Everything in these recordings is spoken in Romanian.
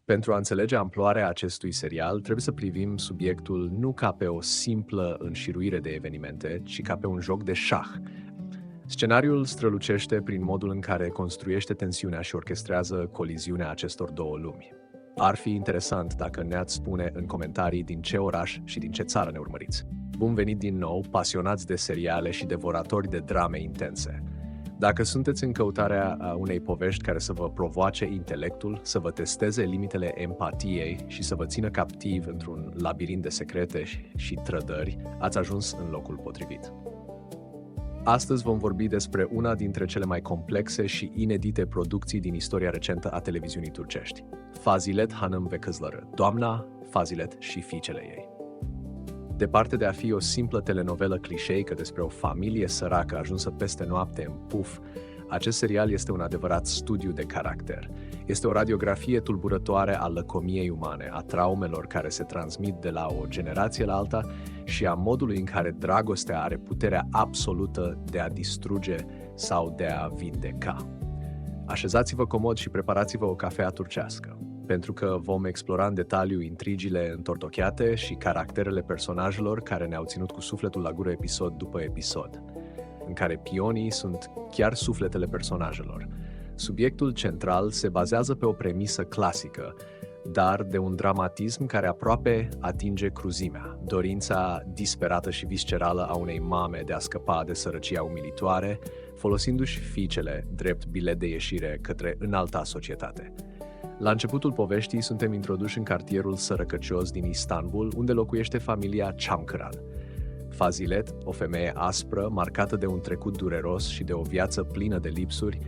Pentru a înțelege amploarea acestui serial, trebuie să privim subiectul nu ca pe o simplă înșiruire de evenimente, ci ca pe un joc de șah. Scenariul strălucește prin modul în care construiește tensiunea și orchestrează coliziunea acestor două lumi. Ar fi interesant dacă ne-ați spune în comentarii din ce oraș și din ce țară ne urmăriți. Bun venit din nou, pasionați de seriale și devoratori de drame intense. Dacă sunteți în căutarea unei povești care să vă provoace intelectul, să vă testeze limitele empatiei și să vă țină captiv într-un labirint de secrete și trădări, ați ajuns în locul potrivit. Astăzi vom vorbi despre una dintre cele mai complexe și inedite producții din istoria recentă a televiziunii turcești, Fazilet Hanım ve Kızları, Doamna, Fazilet și fiicele ei. Departe de a fi o simplă telenovelă clișeică despre o familie săracă ajunsă peste noapte în puf, acest serial este un adevărat studiu de caracter. Este o radiografie tulburătoare a lăcomiei umane, a traumelor care se transmit de la o generație la alta și a modului în care dragostea are puterea absolută de a distruge sau de a vindeca. Așezați-vă comod și preparați-vă o cafea turcească, pentru că vom explora în detaliu intrigile întortocheate și caracterele personajelor care ne-au ținut cu sufletul la gură episod după episod, în care pionii sunt chiar sufletele personajelor. Subiectul central se bazează pe o premisă clasică, dar de un dramatism care aproape atinge cruzimea, dorința disperată și viscerală a unei mame de a scăpa de sărăcia umilitoare, folosindu-și fiicele drept bilet de ieșire către înalta societate. La începutul poveștii suntem introduși în cartierul sărăcăcios din Istanbul, unde locuiește familia Çamkıran. Fazilet, o femeie aspră, marcată de un trecut dureros și de o viață plină de lipsuri,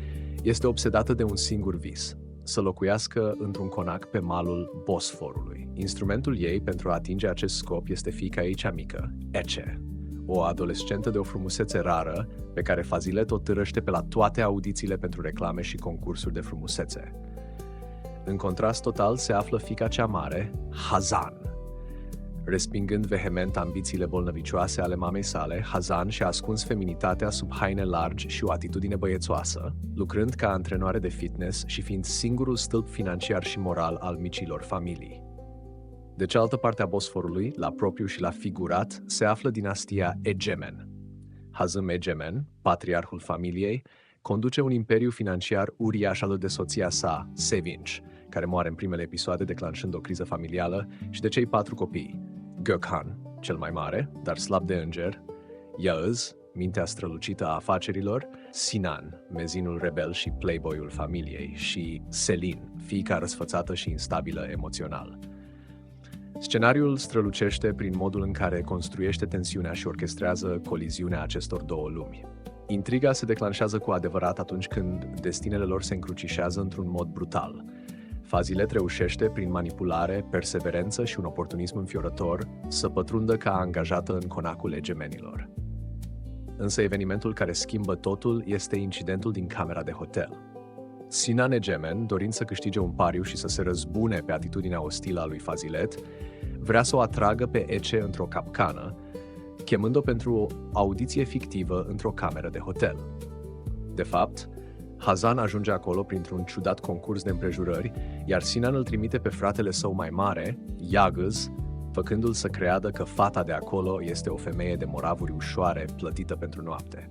este obsedată de un singur vis: să locuiască într-un conac pe malul Bosforului. Instrumentul ei pentru a atinge acest scop este fiica ei cea mică, Ece, o adolescentă de o frumusețe rară, pe care Fazilet o târăște pe la toate audițiile pentru reclame și concursuri de frumusețe. În contrast total se află fiica cea mare, Hazan. Respingând vehement ambițiile bolnăvicioase ale mamei sale, Hazan și-a ascuns feminitatea sub haine largi și o atitudine băiețoasă, lucrând ca antrenoare de fitness și fiind singurul stâlp financiar și moral al micilor familii. De cealaltă parte a Bosforului, la propriu și la figurat, se află dinastia Egemen. Hazım Egemen, patriarhul familiei, conduce un imperiu financiar uriaș alături de soția sa, Sevinç, care moare în primele episoade declanșând o criză familială, și de cei 4 copii: Gökhan, cel mai mare, dar slab de înger; Yağız, mintea strălucită a afacerilor; Sinan, mezinul rebel și playboy-ul familiei; și Selin, fiica răsfățată și instabilă emoțional. Scenariul strălucește prin modul în care construiește tensiunea și orchestrează coliziunea acestor două lumi. Intriga se declanșează cu adevărat atunci când destinele lor se încrucișează într-un mod brutal. Fazilet reușește, prin manipulare, perseverență și un oportunism înfiorător, să pătrundă ca angajată în conacul egemenilor. Însă evenimentul care schimbă totul este incidentul din camera de hotel. Sinan Egemen, dorind să câștige un pariu și să se răzbune pe atitudinea ostilă a lui Fazilet, vrea să o atragă pe Ece într-o capcană, chemând-o pentru o audiție fictivă într-o cameră de hotel. De fapt, Hazan ajunge acolo printr-un ciudat concurs de împrejurări, iar Sinan îl trimite pe fratele său mai mare, Yağız, făcându-l să creadă că fata de acolo este o femeie de moravuri ușoare plătită pentru noapte.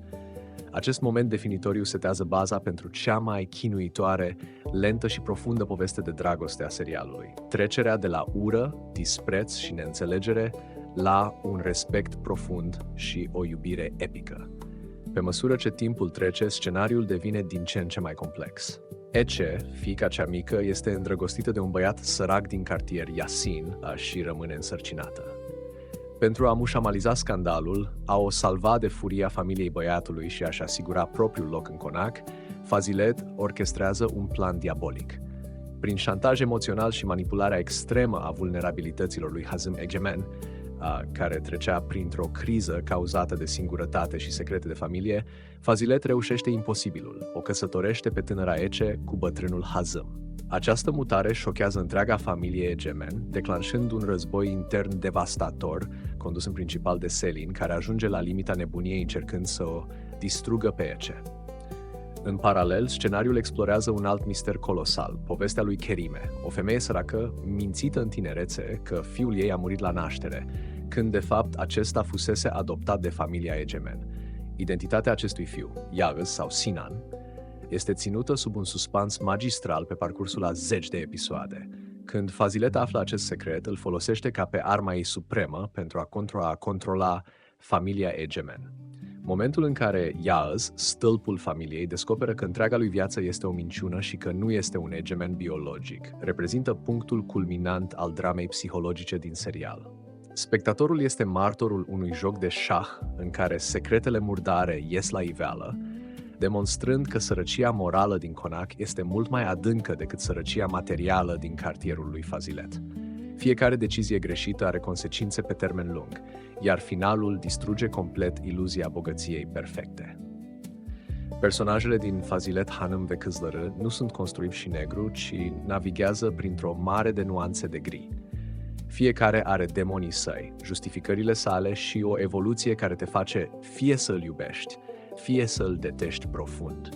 Acest moment definitoriu setează baza pentru cea mai chinuitoare, lentă și profundă poveste de dragoste a serialului. Trecerea de la ură, dispreț și neînțelegere la un respect profund și o iubire epică. Pe măsură ce timpul trece, scenariul devine din ce în ce mai complex. Ece, fiica cea mică, este îndrăgostită de un băiat sărac din cartier, Yasin, și rămâne însărcinată. Pentru a mușamaliza scandalul, a o salva de furia familiei băiatului și a-și asigura propriul loc în conac, Fazilet orchestrează un plan diabolic. Prin șantaj emoțional și manipularea extremă a vulnerabilităților lui Hazım Egemen, care trecea printr-o criză cauzată de singurătate și secrete de familie, Fazilet reușește imposibilul: o căsătorește pe tânăra Ece cu bătrânul Hazım. Această mutare șochează întreaga familie Egemen, declanșând un război intern devastator, condus în principal de Selin, care ajunge la limita nebuniei încercând să o distrugă pe Ece. În paralel, scenariul explorează un alt mister colosal, povestea lui Kerime, o femeie săracă mințită în tinerețe că fiul ei a murit la naștere, când de fapt acesta fusese adoptat de familia Egemen. Identitatea acestui fiu, Yağız sau Sinan, este ținută sub un suspans magistral pe parcursul a 10 de episoade. Când Fazilet află acest secret, îl folosește ca pe arma ei supremă pentru a controla familia Egemen. Momentul în care Yağız, stâlpul familiei, descoperă că întreaga lui viață este o minciună și că nu este un Egemen biologic, reprezintă punctul culminant al dramei psihologice din serial. Spectatorul este martorul unui joc de șah în care secretele murdare ies la iveală, demonstrând că sărăcia morală din Konak este mult mai adâncă decât sărăcia materială din cartierul lui Fazilet. Fiecare decizie greșită are consecințe pe termen lung, iar finalul distruge complet iluzia bogăției perfecte. Personajele din Fazilet Hanım ve Kızları nu sunt construiți și negru, ci navighează printr-o mare de nuanțe de gri. Fiecare are demonii săi, justificările sale și o evoluție care te face fie să-l iubești, fie să-l detești profund.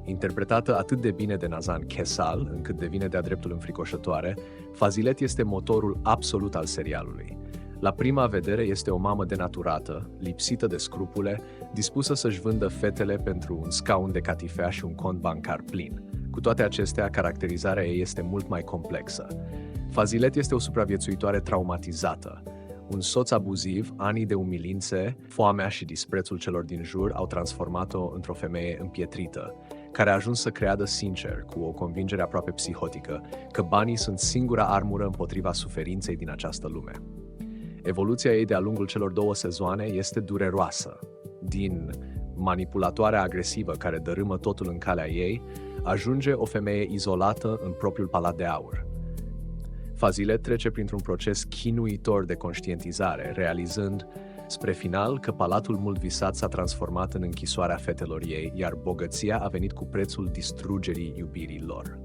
Interpretată atât de bine de Nazan Kesal, încât devine de-a dreptul înfricoșătoare, Fazilet este motorul absolut al serialului. La prima vedere este o mamă denaturată, lipsită de scrupule, dispusă să-și vândă fetele pentru un scaun de catifea și un cont bancar plin. Cu toate acestea, caracterizarea ei este mult mai complexă. Fazilet este o supraviețuitoare traumatizată. Un soț abuziv, anii de umilințe, foamea și disprețul celor din jur au transformat-o într-o femeie împietrită, care a ajuns să creadă sincer, cu o convingere aproape psihotică, că banii sunt singura armură împotriva suferinței din această lume. Evoluția ei de-a lungul celor 2 sezoane este dureroasă. Din manipulatoarea agresivă care dărâmă totul în calea ei, ajunge o femeie izolată în propriul palat de aur. Fazilet trece printr-un proces chinuitor de conștientizare, realizând spre final că palatul mult visat s-a transformat în închisoarea fetelor ei, iar bogăția a venit cu prețul distrugerii iubirii lor.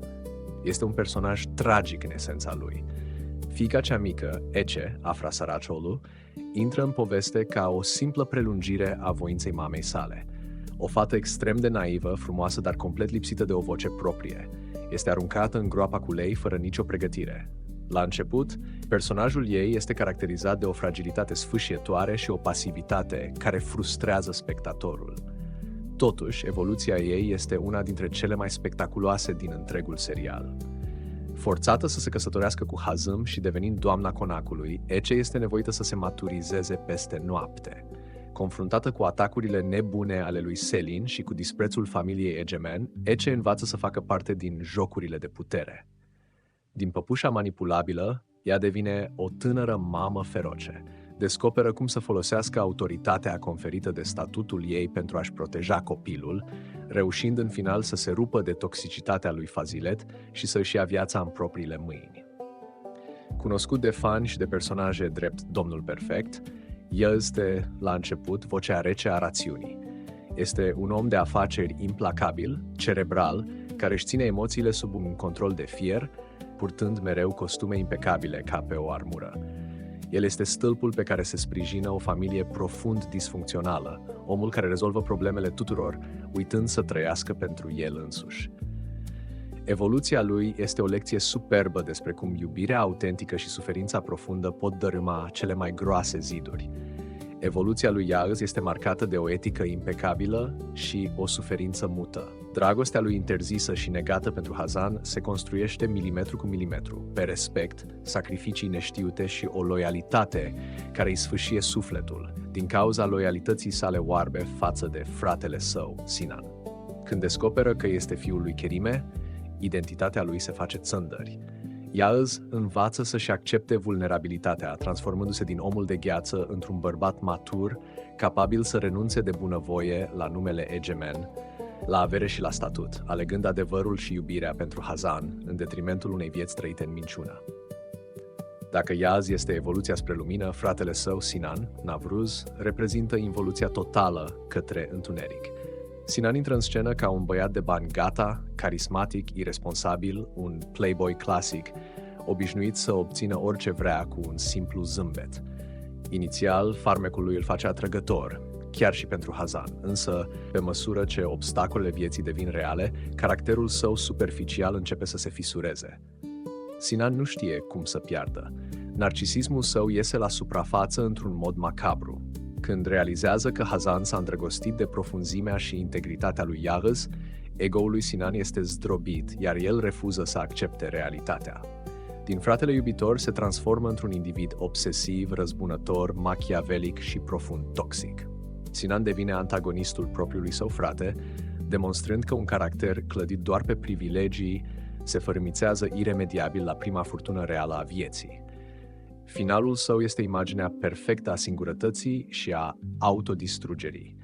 Este un personaj tragic în esența lui. Fiica cea mică, Ece, Afra Saracoğlu, intră în poveste ca o simplă prelungire a voinței mamei sale. O fată extrem de naivă, frumoasă, dar complet lipsită de o voce proprie. Este aruncată în groapa cu lei fără nicio pregătire. La început, personajul ei este caracterizat de o fragilitate sfâșietoare și o pasivitate care frustrează spectatorul. Totuși, evoluția ei este una dintre cele mai spectaculoase din întregul serial. Forțată să se căsătorească cu Hazım și devenind doamna Konakului, Ece este nevoită să se maturizeze peste noapte. Confruntată cu atacurile nebune ale lui Selin și cu disprețul familiei Egemen, Ece învață să facă parte din jocurile de putere. Din păpușa manipulabilă, ea devine o tânără mamă feroce. Descoperă cum să folosească autoritatea conferită de statutul ei pentru a-și proteja copilul, reușind în final să se rupă de toxicitatea lui Fazilet și să-și ia viața în propriile mâini. Cunoscut de fani și de personaje drept Domnul Perfect, el este, la început, vocea rece a rațiunii. Este un om de afaceri implacabil, cerebral, care își ține emoțiile sub un control de fier, purtând mereu costume impecabile ca pe o armură. El este stâlpul pe care se sprijină o familie profund disfuncțională, omul care rezolvă problemele tuturor, uitând să trăiască pentru el însuși. Evoluția lui este o lecție superbă despre cum iubirea autentică și suferința profundă pot dărâma cele mai groase ziduri. Evoluția lui Yağız este marcată de o etică impecabilă și o suferință mută. Dragostea lui interzisă și negată pentru Hazan se construiește milimetru cu milimetru, pe respect, sacrificii neștiute și o loialitate care îi sfâșie sufletul, din cauza loialității sale oarbe față de fratele său, Sinan. Când descoperă că este fiul lui Kerime, identitatea lui se face țândări. Yağız învață să-și accepte vulnerabilitatea, transformându-se din omul de gheață într-un bărbat matur, capabil să renunțe de bunăvoie la numele Egemen, la avere și la statut, alegând adevărul și iubirea pentru Hazan, în detrimentul unei vieți trăite în minciună. Dacă Yağız este evoluția spre lumină, fratele său, Sinan, Navruz, reprezintă involuția totală către întuneric. Sinan intră în scenă ca un băiat de bani gata, carismatic, irresponsabil, un playboy clasic, obișnuit să obțină orice vrea cu un simplu zâmbet. Inițial, farmecul lui îl face atrăgător, chiar și pentru Hazan, însă, pe măsură ce obstacolele vieții devin reale, caracterul său superficial începe să se fisureze. Sinan nu știe cum să piardă. Narcisismul său iese la suprafață într-un mod macabru. Când realizează că Hazan s-a îndrăgostit de profunzimea și integritatea lui Yağız, ego-ul lui Sinan este zdrobit, iar el refuză să accepte realitatea. Din fratele iubitor se transformă într-un individ obsesiv, răzbunător, machiavelic și profund toxic. Sinan devine antagonistul propriului său frate, demonstrând că un caracter clădit doar pe privilegii se fărâmițează iremediabil la prima furtună reală a vieții. Finalul său este imaginea perfectă a singurătății și a autodistrugerii.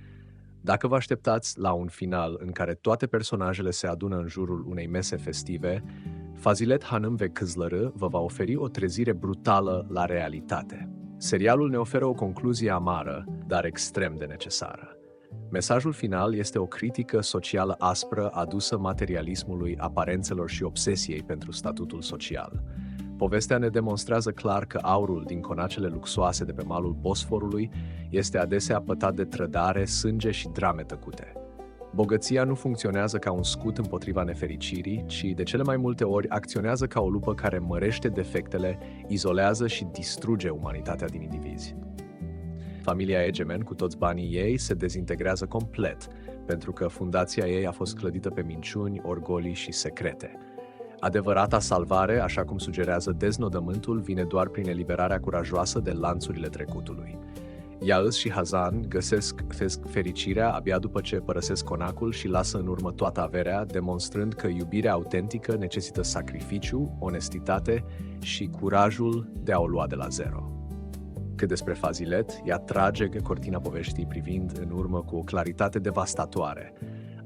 Dacă vă așteptați la un final în care toate personajele se adună în jurul unei mese festive, Fazilet Hanım ve Kızları vă va oferi o trezire brutală la realitate. Serialul ne oferă o concluzie amară, dar extrem de necesară. Mesajul final este o critică socială aspră adusă materialismului, aparențelor și obsesiei pentru statutul social. Povestea ne demonstrează clar că aurul din conacele luxoase de pe malul Bosforului este adesea pătat de trădare, sânge și drame tăcute. Bogăția nu funcționează ca un scut împotriva nefericirii, ci de cele mai multe ori acționează ca o lupă care mărește defectele, izolează și distruge umanitatea din indivizi. Familia Egemen, cu toți banii ei, se dezintegrează complet, pentru că fundația ei a fost clădită pe minciuni, orgolii și secrete. Adevărata salvare, așa cum sugerează deznodământul, vine doar prin eliberarea curajoasă de lanțurile trecutului. Yağız și Hazan găsesc fericirea abia după ce părăsesc conacul și lasă în urmă toată averea, demonstrând că iubirea autentică necesită sacrificiu, onestitate și curajul de a o lua de la zero. Cât despre Fazilet, ea trage cortina poveștii privind în urmă cu o claritate devastatoare.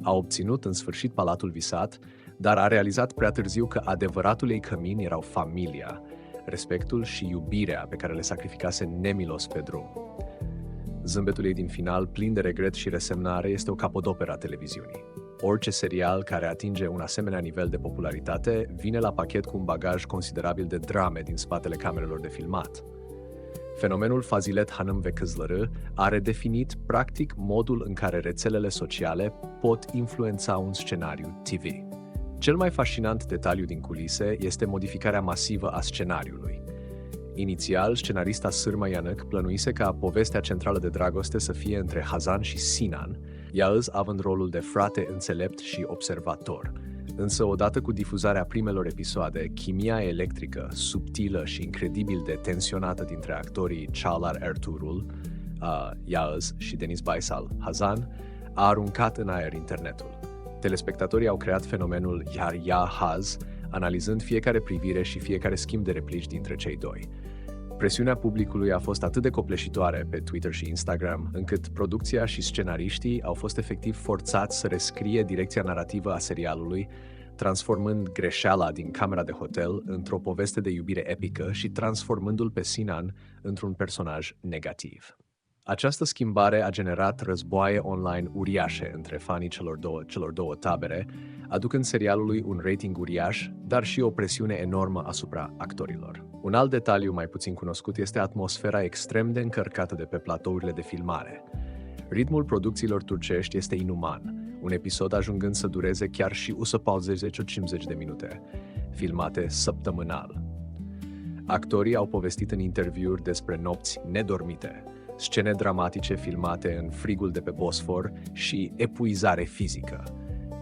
A obținut în sfârșit palatul visat, dar a realizat prea târziu că adevăratul ei cămin erau familia, respectul și iubirea pe care le sacrificase nemilos pe drum. Zâmbetul ei din final, plin de regret și resemnare, este o capodoperă a televiziunii. Orice serial care atinge un asemenea nivel de popularitate vine la pachet cu un bagaj considerabil de drame din spatele camerelor de filmat. Fenomenul Fazilet Hanım ve Kızları a redefinit practic modul în care rețelele sociale pot influența un scenariu TV. Cel mai fascinant detaliu din culise este modificarea masivă a scenariului. Inițial, scenarista Sırma Yanık plănuise ca povestea centrală de dragoste să fie între Hazan și Sinan, Yağız având rolul de frate înțelept și observator. Însă, odată cu difuzarea primelor episoade, chimia electrică, subtilă și incredibil de tensionată dintre actorii Çağlar Ertuğrul, Yağız și Deniz Baysal, Hazan, a aruncat în aer internetul. Telespectatorii au creat fenomenul Yar Ya Haz, analizând fiecare privire și fiecare schimb de replici dintre cei doi. Presiunea publicului a fost atât de copleșitoare pe Twitter și Instagram, încât producția și scenariștii au fost efectiv forțați să rescrie direcția narrativă a serialului, transformând greșeala din camera de hotel într-o poveste de iubire epică și transformându-l pe Sinan într-un personaj negativ. Această schimbare a generat războaie online uriașe între fanii celor două tabere, aducând serialului un rating uriaș, dar și o presiune enormă asupra actorilor. Un alt detaliu mai puțin cunoscut este atmosfera extrem de încărcată de pe platourile de filmare. Ritmul producțiilor turcești este inuman, un episod ajungând să dureze chiar și 140-50 de minute, filmate săptămânal. Actorii au povestit în interviuri despre nopți nedormite, scene dramatice filmate în frigul de pe Bosfor și epuizare fizică.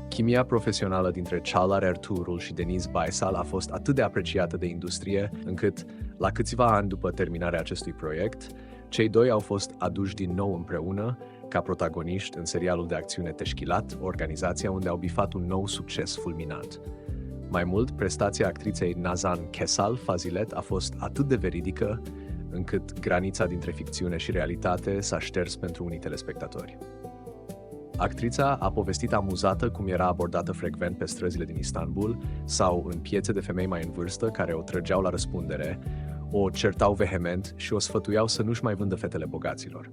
Chimia profesională dintre Çağlar Ertuğrul și Deniz Baysal a fost atât de apreciată de industrie, încât, la câțiva ani după terminarea acestui proiect, cei doi au fost aduși din nou împreună ca protagoniști în serialul de acțiune Teşkilat, organizația unde au bifat un nou succes fulminant. Mai mult, prestația actriței Nazan Kesal, Fazilet, a fost atât de veridică, încât granița dintre ficțiune și realitate s-a șters pentru unii telespectatori. Actrița a povestit amuzată cum era abordată frecvent pe străzile din Istanbul sau în piețe de femei mai în vârstă care o trăgeau la răspundere, o certau vehement și o sfătuiau să nu-și mai vândă fetele bogaților.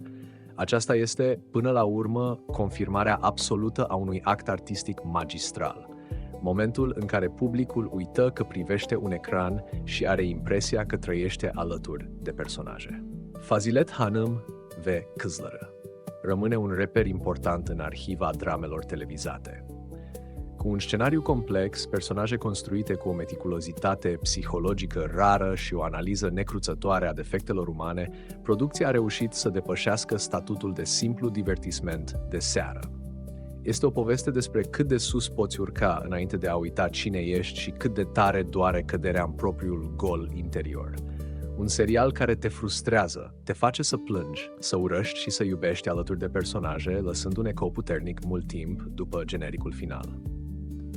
Aceasta este, până la urmă, confirmarea absolută a unui act artistic magistral. Momentul în care publicul uită că privește un ecran și are impresia că trăiește alături de personaje. Fazilet Hanım ve Kızları. rămâne un reper important în arhiva dramelor televizate. Cu un scenariu complex, personaje construite cu o meticulozitate psihologică rară și o analiză necruțătoare a defectelor umane, producția a reușit să depășească statutul de simplu divertisment de seară. Este o poveste despre cât de sus poți urca înainte de a uita cine ești și cât de tare doare căderea în propriul gol interior. Un serial care te frustrează, te face să plângi, să urăști și să iubești alături de personaje, lăsând un ecou puternic mult timp după genericul final.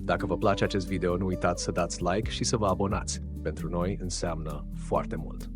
Dacă vă place acest video, nu uitați să dați like și să vă abonați. Pentru noi înseamnă foarte mult.